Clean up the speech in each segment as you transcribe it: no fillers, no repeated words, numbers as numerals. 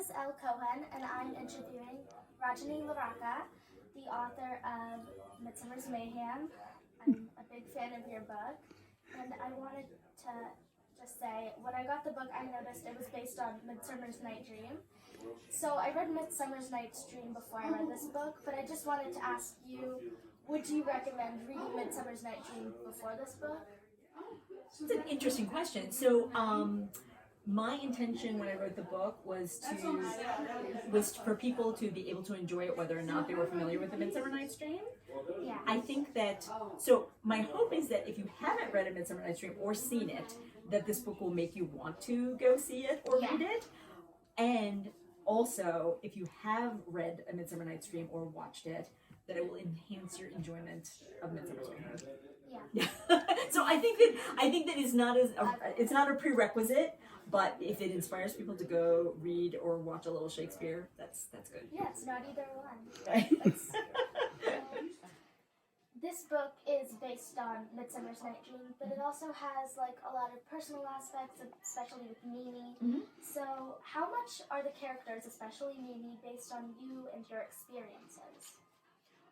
is Elle Cohen, and I'm interviewing RajaniLaRocca, the author of Midsummer Mayhem. I'm a big fan of your book, and I wanted to just say, when I got the book, I noticed it was based on Midsummer's Night Dream. So I read Midsummer's Night's Dream before I read this book, but I just wanted to ask you, would you recommend reading Midsummer's Night Dream before this book? It's an interesting question. So, my intention when I wrote the book was for people to be able to enjoy it whether or not they were familiar with the Midsummer Night's Dream. Yeah. I think that, so my hope is that if you haven't read A Midsummer Night's Dream or seen it, that this book will make you want to go see it or read it. And also, if you have read A Midsummer Night's Dream or watched it, that it will enhance your enjoyment of Midsummer Mayhem. Yeah. So I think that it's not a prerequisite, but if it inspires people to go read or watch a little Shakespeare, that's good. Yeah, it's not either one. Right. This book is based on Midsummer's Night Dream, but it also has like a lot of personal aspects, especially with Mimi. Mm-hmm. So how much are the characters, especially Mimi, based on you and your experiences?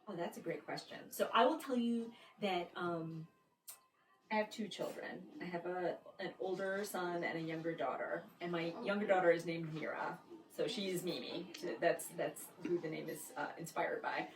Oh, that's a great question. So I will tell you that I have two children. I have an older son and a younger daughter, and my younger daughter is named Mira, so she is Mimi. That's who the name is inspired by.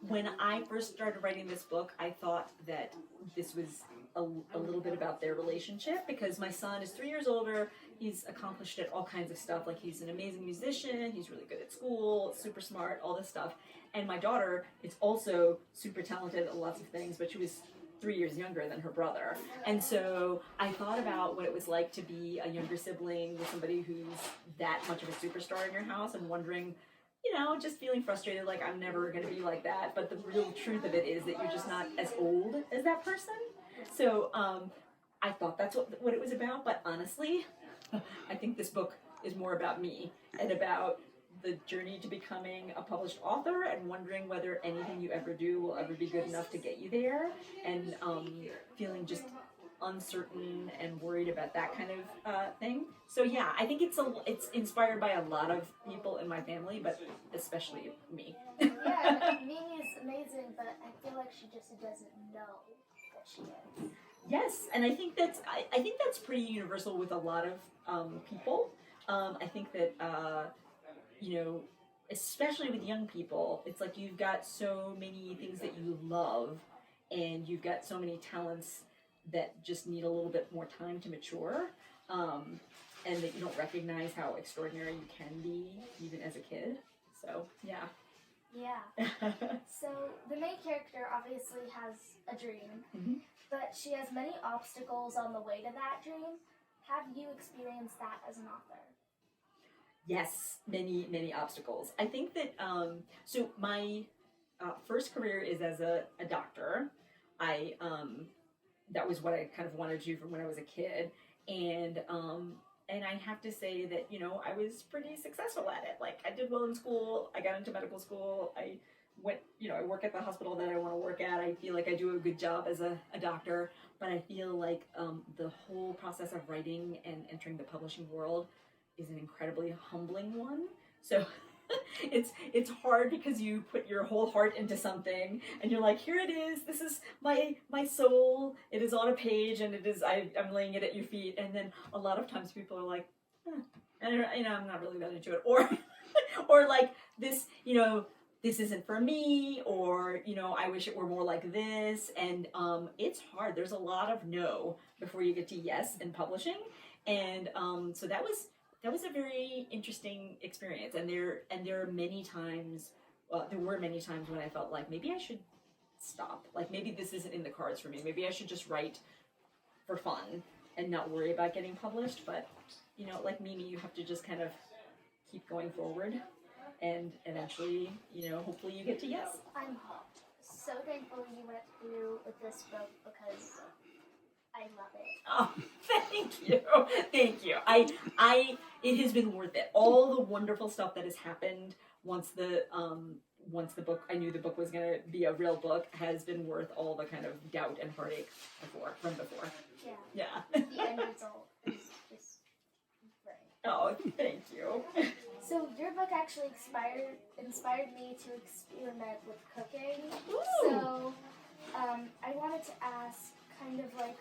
When I first started writing this book, I thought that this was a little bit about their relationship, because my son is 3 years older. He's accomplished at all kinds of stuff. Like, he's an amazing musician. He's really good at school, super smart, all this stuff. And my daughter is also super talented at lots of things, but she was 3 years younger than her brother. And so I thought about what it was like to be a younger sibling with somebody who's that much of a superstar in your house, and wondering, just feeling frustrated, like, I'm never going to be like that. But the real truth of it is that you're just not as old as that person. So I thought that's what it was about. But honestly, I think this book is more about me and about the journey to becoming a published author, and wondering whether anything you ever do will ever be good enough to get you there, and feeling just uncertain and worried about that kind of thing. So yeah, I think it's inspired by a lot of people in my family, but especially me. Yeah, Mimi is amazing, but I feel like she just doesn't know that she is. Yes, and I think that's pretty universal with a lot of people. I think that especially with young people, it's like you've got so many things that you love, and you've got so many talents that just need a little bit more time to mature, and that you don't recognize how extraordinary you can be even as a kid. So yeah. Yeah. So the main character obviously has a dream, but she has many obstacles on the way to that dream. Have you experienced that as an author? Yes, many obstacles. I think that, so my first career is as a doctor. That was what I kind of wanted to do from when I was a kid. And I have to say that, I was pretty successful at it. Like, I did well in school. I got into medical school. I went, I work at the hospital that I want to work at. I feel like I do a good job as a doctor. But I feel like the whole process of writing and entering the publishing world is an incredibly humbling one. So it's hard, because you put your whole heart into something, and you're like, here it is, this is my soul, it is on a page, and I'm laying it at your feet. And then a lot of times people are like, and I'm not really that into it, or like, this this isn't for me, or I wish it were more like this. And it's hard. There's a lot of no before you get to yes in publishing. And so that was a very interesting experience. And there are many times, there were many times when I felt like maybe I should stop. Like, maybe this isn't in the cards for me. Maybe I should just write for fun and not worry about getting published. But, like Mimi, you have to just kind of keep going forward. And eventually, hopefully you get to yes. I'm so thankful you went through with this book, because I love it. Oh, thank you. Thank you. It has been worth it. All the wonderful stuff that has happened once the book, I knew the book was going to be a real book, has been worth all the kind of doubt and heartache from before. Yeah. The end result is just great. Oh, thank you. So your book actually inspired me to experiment with cooking. Ooh. So I wanted to ask, kind of like,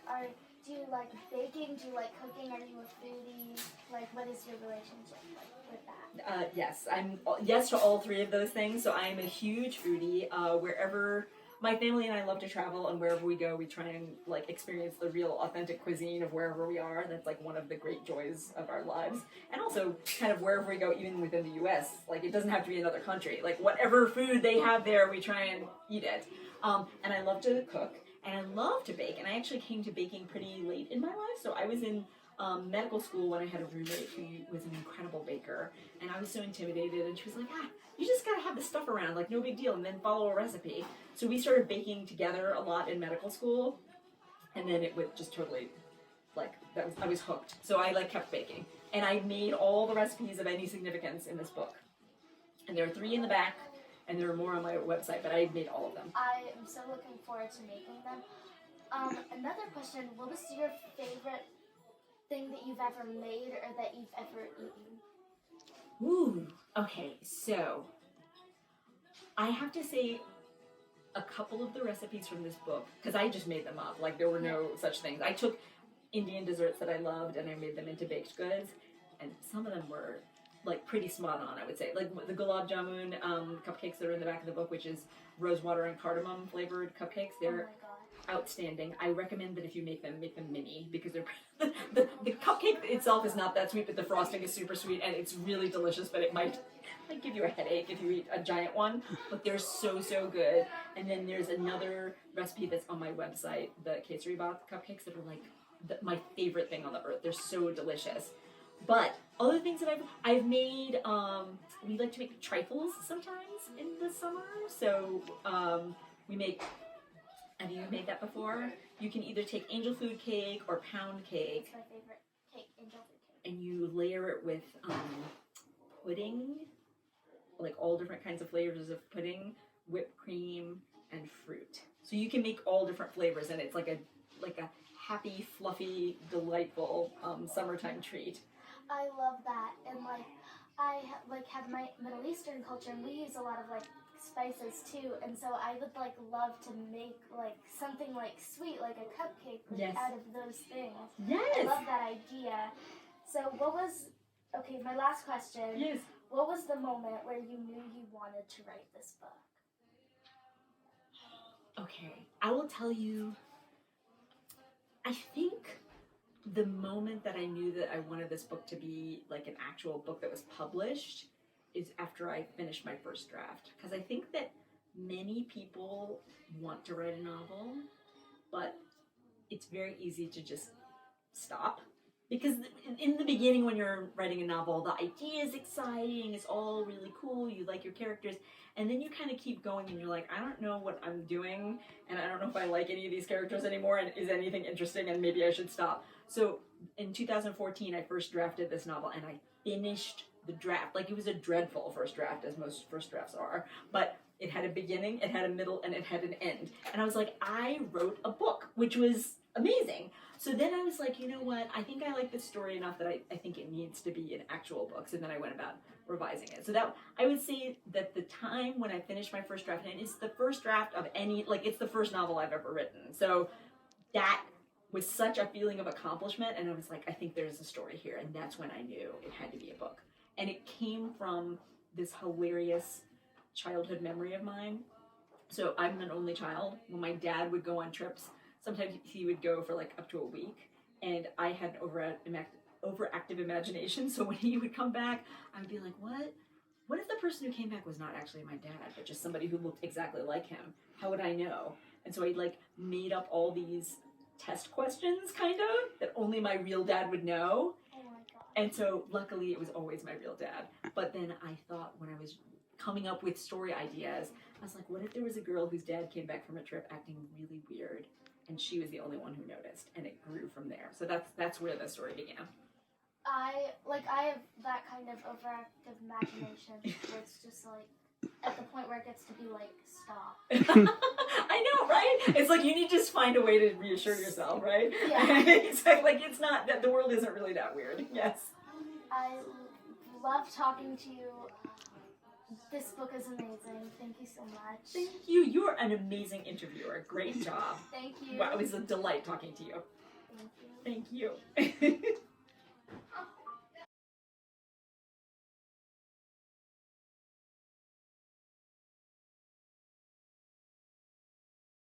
do you like baking? Do you like cooking? Are you a foodie? Like, what is your relationship like with that? Yes, I'm yes to all three of those things. So I'm a huge foodie. Wherever my family and I love to travel, and wherever we go, we try and like experience the real authentic cuisine of wherever we are. That's like one of the great joys of our lives. And also kind of wherever we go, even within the US, like it doesn't have to be another country. Like whatever food they have there, we try and eat it. And I love to cook and I love to bake. And I actually came to baking pretty late in my life. So I was in medical school when I had a roommate who was an incredible baker, and I was so intimidated, and she was like, you just gotta have this stuff around, like no big deal, and then follow a recipe. So we started baking together a lot in medical school, and then it was just totally, like, I was hooked. So I like kept baking, and I made all the recipes of any significance in this book. And there are 3 in the back, and there are more on my website, but I made all of them. I am so looking forward to making them. Another question, what was your favorite thing that you've ever made or that you've ever eaten? Ooh, okay, so I have to say a couple of the recipes from this book, because I just made them up, like there were no such things. I took Indian desserts that I loved and I made them into baked goods, and some of them were like pretty spot on, I would say. Like the gulab jamun cupcakes that are in the back of the book, which is rose water and cardamom flavored cupcakes. They're outstanding. I recommend that if you make them mini, because they're the cupcake itself is not that sweet, but the frosting is super sweet and it's really delicious, but it might give you a headache if you eat a giant one, but they're so good. And then there's another recipe that's on my website, the kesari bath cupcakes, that are like my favorite thing on the earth. They're so delicious. But other things that I've made, we like to make trifles sometimes in the summer. So we make, have you made that before? You can either take angel food cake or pound cake. It's my favorite cake, angel food cake. And you layer it with pudding, like all different kinds of flavors of pudding, whipped cream, and fruit. So you can make all different flavors, and it's like a happy, fluffy, delightful summertime treat. I love that, and I have my Middle Eastern culture, and we use a lot of spices too, and so I would love to make something sweet, like a cupcake out of those things. Yes. I love that idea. So my last question. Yes. What was the moment where you knew you wanted to write this book? Okay, I will tell you, I think the moment that I knew that I wanted this book to be like an actual book that was published is after I finished my first draft. Because I think that many people want to write a novel, but it's very easy to just stop. Because in the beginning, when you're writing a novel, the idea is exciting, it's all really cool, you like your characters, and then you kind of keep going and you're like, I don't know what I'm doing, and I don't know if I like any of these characters anymore, and is anything interesting, and maybe I should stop. So in 2014, I first drafted this novel, and I finished the draft. Like, it was a dreadful first draft, as most first drafts are, but it had a beginning, it had a middle, and it had an end. And I was like, I wrote a book, which was amazing. So then I was like, you know what, I think I like this story enough that I think it needs to be an actual book. So then I went about revising it. So that, I would say that the time when I finished my first draft, and it's the first draft of any, it's the first novel I've ever written. So that was such a feeling of accomplishment, and I was like, I think there's a story here, and that's when I knew it had to be a book. And it came from this hilarious childhood memory of mine. So I'm an only child. When my dad would go on trips, sometimes he would go for up to a week, and I had an overactive imagination, so when he would come back, I would be like, what if the person who came back was not actually my dad, but just somebody who looked exactly like him? How would I know? And so I made up all these test questions, kind of, that only my real dad would know. Oh my God. And so luckily it was always my real dad. But then I thought, when I was coming up with story ideas, I was like, what if there was a girl whose dad came back from a trip acting really weird, and she was the only one who noticed, and it grew from there. So that's where the story began. I have that kind of overactive imagination where it's just at the point where it gets to be stop. I know, right? It's you need to just find a way to reassure yourself, right? Yeah. Exactly. It's not that the world isn't really that weird. Yes. I love talking to you. This book is amazing. Thank you so much. Thank you. You're an amazing interviewer. Great job. Thank you. Wow, it was a delight talking to you. Thank you. Thank you.